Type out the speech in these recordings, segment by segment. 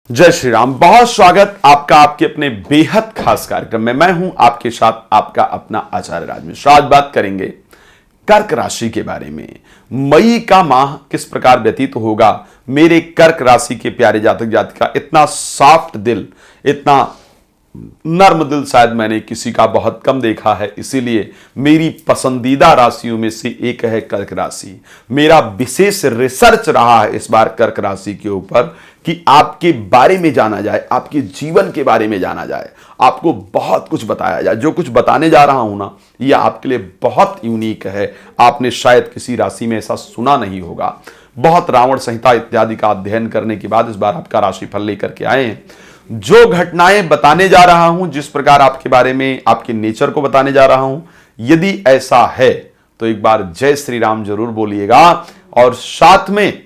जय श्री राम। बहुत स्वागत आपका आपके अपने बेहद खास कार्यक्रम में। मैं हूं आपके साथ आपका अपना आचार्य राज मिश्र। आज बात करेंगे कर्क राशि के बारे में। मई का माह किस प्रकार व्यतीत होगा मेरे कर्क राशि के प्यारे जातक जातिका। इतना सॉफ्ट दिल, इतना नर्म दिल शायद मैंने किसी का बहुत कम देखा है, इसीलिए मेरी पसंदीदा राशियों में से एक है कर्क राशि। मेरा विशेष रिसर्च रहा है इस बार कर्क राशि के ऊपर कि आपके बारे में जाना जाए, आपके जीवन के बारे में जाना जाए, आपको बहुत कुछ बताया जाए। जो कुछ बताने जा रहा हूं ना, यह आपके लिए बहुत यूनिक है। आपने शायद किसी राशि में ऐसा सुना नहीं होगा। बहुत रावण संहिता इत्यादि का अध्ययन करने के बाद इस बार आपका राशिफल लेकर के आए हैं। जो घटनाएं बताने जा रहा हूं, जिस प्रकार आपके बारे में, आपके नेचर को बताने जा रहा हूं, यदि ऐसा है तो एक बार जय श्री राम जरूर बोलिएगा। और साथ में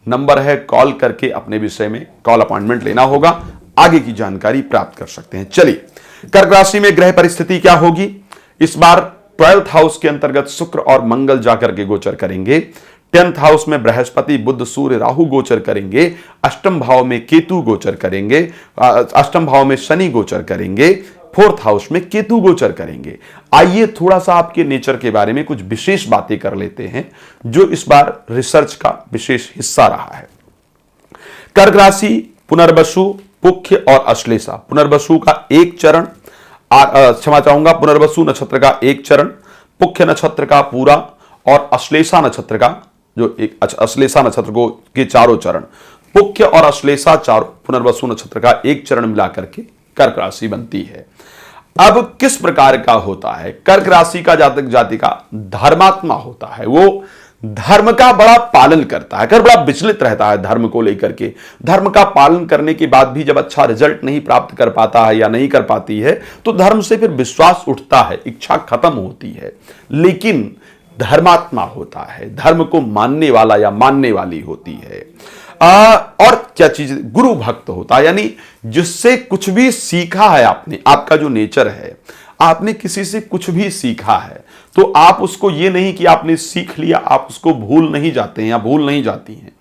नंबर है, कॉल करके अपने विषय में कॉल अपॉइंटमेंट लेना होगा, आगे की जानकारी प्राप्त कर सकते हैं। चलिए, कर्क राशि में ग्रह परिस्थिति क्या होगी इस बार। 12th हाउस के अंतर्गत शुक्र और मंगल जाकर के गोचर करेंगे। 10th हाउस में बृहस्पति, बुध, सूर्य, राहु गोचर करेंगे। अष्टम भाव में केतु गोचर करेंगे। अष्टम भाव में शनि गोचर करेंगे। 4th हाउस में केतु गोचर करेंगे। आइए थोड़ा सा आपके नेचर के बारे में कुछ विशेष बातें कर लेते हैं, जो इस बार रिसर्च का विशेष हिस्सा रहा है। कर्क राशि पुनर्वसु, पुख्य और अश्लेषा। पुनर्वसु का एक चरण, क्षमा चाहूंगा, पुनर्वसु नक्षत्र का एक चरण, पुख्य नक्षत्र का पूरा और अश्लेषा नक्षत्र का जो एक अश्लेषा नक्षत्र को के चारों चरण, पुख्य और अश्लेषा चारों, पुनर्वसु नक्षत्र का एक चरण मिलाकर के कर्क राशि बनती है। अब किस प्रकार का होता है कर्क राशि का जातक जातिका? धर्मात्मा होता है। वो धर्म का बड़ा पालन करता है, कर बड़ा विचलित रहता है धर्म को लेकर के। धर्म का पालन करने के बाद भी जब अच्छा रिजल्ट नहीं प्राप्त कर पाता है या नहीं कर पाती है, तो धर्म से फिर विश्वास उठता है, इच्छा खत्म होती है। लेकिन धर्मात्मा होता है, धर्म को मानने वाला या मानने वाली होती है। और क्या चीज, गुरु भक्त होता है, यानी जिससे कुछ भी सीखा है आपने, आपका जो नेचर है, आपने किसी से कुछ भी सीखा है तो आप उसको, ये नहीं कि आपने सीख लिया आप उसको भूल नहीं जाते हैं या भूल नहीं जाती हैं।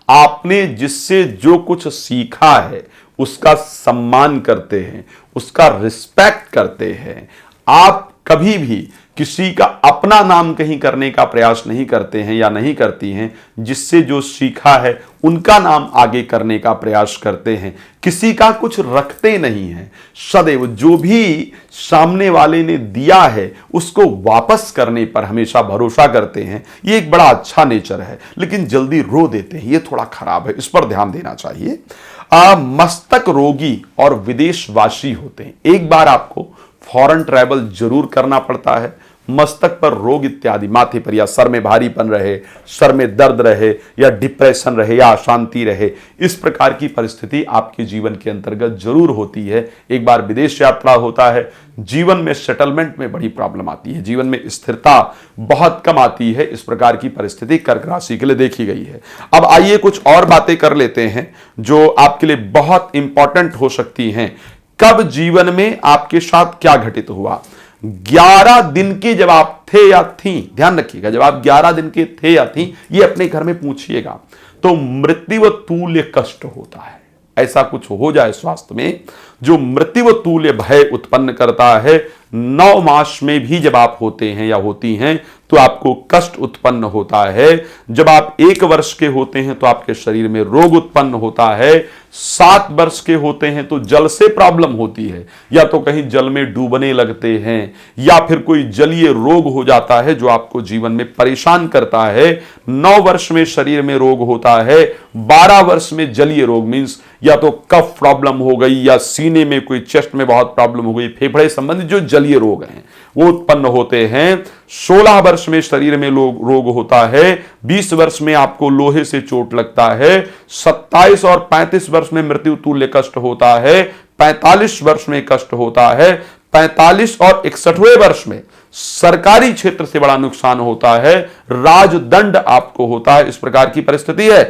आपने जिससे जो कुछ सीखा है उसका सम्मान करते हैं, उसका रिस्पेक्ट करते हैं। आप कभी भी किसी का अपना नाम कहीं करने का प्रयास नहीं करते हैं या नहीं करती हैं। जिससे जो सीखा है उनका नाम आगे करने का प्रयास करते हैं। किसी का कुछ रखते नहीं हैं। सदैव जो भी सामने वाले ने दिया है उसको वापस करने पर हमेशा भरोसा करते हैं। ये एक बड़ा अच्छा नेचर है, लेकिन जल्दी रो देते हैं, ये थोड़ा खराब है, इस पर ध्यान देना चाहिए। मस्तक रोगी और विदेशवासी होते हैं। एक बार आपको फॉरेन ट्रैवल जरूर करना पड़ता है। मस्तक पर रोग इत्यादि, माथे पर या सर में भारीपन रहे, सर में दर्द रहे या डिप्रेशन रहे या अशांति रहे, इस प्रकार की परिस्थिति आपके जीवन के अंतर्गत जरूर होती है। एक बार विदेश यात्रा होता है, जीवन में सेटलमेंट में बड़ी प्रॉब्लम आती है, जीवन में स्थिरता बहुत कम आती है। इस प्रकार की परिस्थिति कर्क राशि के लिए देखी गई है। अब आइए कुछ और बातें कर लेते हैं जो आपके लिए बहुत इंपॉर्टेंट हो सकती हैं। कब जीवन में आपके साथ क्या घटित हुआ? 11 दिन के जब आप थे या थी, ध्यान रखिएगा, जब आप 11 दिन के थे या थी, ये अपने घर में पूछिएगा, तो मृत्यु तुल्य कष्ट होता है। ऐसा कुछ हो जाए स्वास्थ्य में जो मृत्यु तुल्य भय उत्पन्न करता है। 9 मास में भी जब आप होते हैं या होती हैं तो आपको कष्ट उत्पन्न होता है। जब आप 1 वर्ष के होते हैं तो आपके शरीर में रोग उत्पन्न होता है। 7 वर्ष के होते हैं तो जल से प्रॉब्लम होती है, या तो कहीं जल में डूबने लगते हैं या फिर कोई जलीय रोग हो जाता है जो आपको जीवन में परेशान करता है। 9 वर्ष में शरीर में रोग होता है। 12 वर्ष में जलीय रोग मींस या तो कफ प्रॉब्लम हो गई या सीने में कोई, चेस्ट में बहुत प्रॉब्लम हो गई, फेफड़े संबंधित जो जलीय रोग हैं वो उत्पन्न होते हैं। 16 वर्ष में शरीर में रोग होता है। 20 वर्ष में आपको लोहे से चोट लगता है। 27 और 35 वर्ष में मृत्यु तुल्य कष्ट होता है। 45 वर्ष में कष्ट होता है। 45 और 61वें वर्ष में सरकारी क्षेत्र से बड़ा नुकसान होता है, राजदंड आपको होता है। इस प्रकार की परिस्थिति है।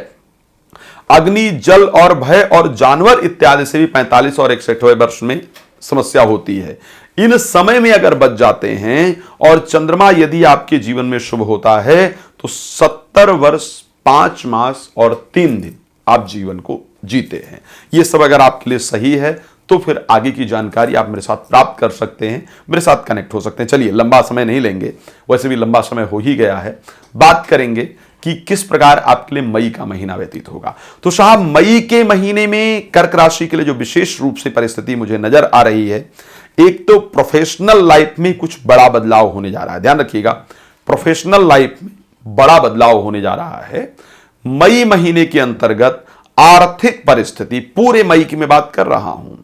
अग्नि, जल और भय और जानवर इत्यादि से भी 45 और 61वें वर्ष में समस्या होती है। इन समय में अगर बच जाते हैं और चंद्रमा यदि आपके जीवन में शुभ होता है तो 70 वर्ष 5 मास और 3 दिन आप जीवन को जीते हैं। ये सब अगर आपके लिए सही है तो फिर आगे की जानकारी आप मेरे साथ प्राप्त कर सकते हैं, मेरे साथ कनेक्ट हो सकते हैं। चलिए, लंबा समय नहीं लेंगे, वैसे भी लंबा समय हो ही गया है। बात करेंगे कि किस प्रकार आपके लिए मई का महीना व्यतीत होगा। तो साहब, मई के महीने में कर्क राशि के लिए जो विशेष रूप से परिस्थिति मुझे नजर आ रही है, एक तो प्रोफेशनल लाइफ में कुछ बड़ा बदलाव होने जा रहा है। ध्यान रखिएगा, प्रोफेशनल लाइफ में बड़ा बदलाव होने जा रहा है। मई महीने के अंतर्गत आर्थिक परिस्थिति, पूरे मई की मैं बात कर रहा हूं,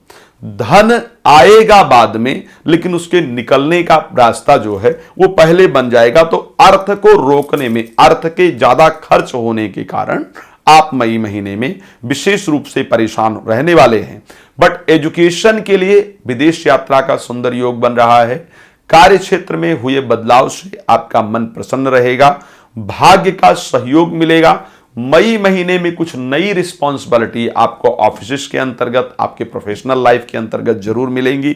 धन आएगा बाद में, लेकिन उसके निकलने का रास्ता जो है वो पहले बन जाएगा। तो अर्थ को रोकने में, अर्थ के ज्यादा खर्च होने के कारण आप मई महीने में विशेष रूप से परेशान रहने वाले हैं। बट एजुकेशन के लिए विदेश यात्रा का सुंदर योग बन रहा है। कार्य क्षेत्र में हुए बदलाव से आपका मन प्रसन्न रहेगा, भाग्य का सहयोग मिलेगा। मई महीने में कुछ नई रिस्पॉन्सिबिलिटी आपको ऑफिस के अंतर्गत, आपके प्रोफेशनल लाइफ के अंतर्गत जरूर मिलेंगी।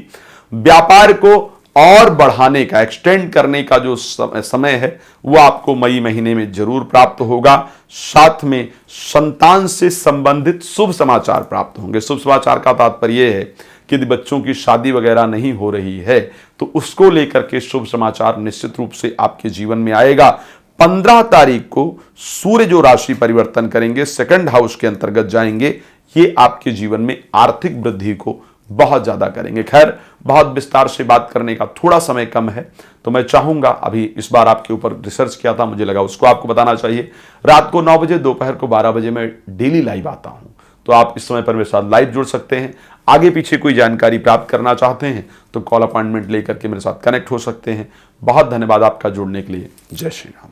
व्यापार को और बढ़ाने का, एक्सटेंड करने का जो समय है वो आपको मई महीने में जरूर प्राप्त होगा। साथ में संतान से संबंधित शुभ समाचार प्राप्त होंगे। शुभ समाचार का तात्पर्य यह है कि यदि बच्चों की शादी वगैरह नहीं हो रही है तो उसको लेकर के शुभ समाचार निश्चित रूप से आपके जीवन में आएगा। 15 तारीख को सूर्य जो राशि परिवर्तन करेंगे, सेकंड हाउस के अंतर्गत जाएंगे, ये आपके जीवन में आर्थिक वृद्धि को बहुत ज्यादा करेंगे। खैर, बहुत विस्तार से बात करने का थोड़ा समय कम है, तो मैं चाहूंगा, अभी इस बार आपके ऊपर रिसर्च किया था, मुझे लगा उसको आपको बताना चाहिए। रात को 9 बजे, दोपहर को 12 बजे मैं डेली लाइव आता हूं, तो आप इस समय पर मेरे साथ लाइव जुड़ सकते हैं। आगे पीछे कोई जानकारी प्राप्त करना चाहते हैं तो कॉल अपॉइंटमेंट लेकर के मेरे साथ कनेक्ट हो सकते हैं। बहुत धन्यवाद आपका जुड़ने के लिए। जय श्री राम।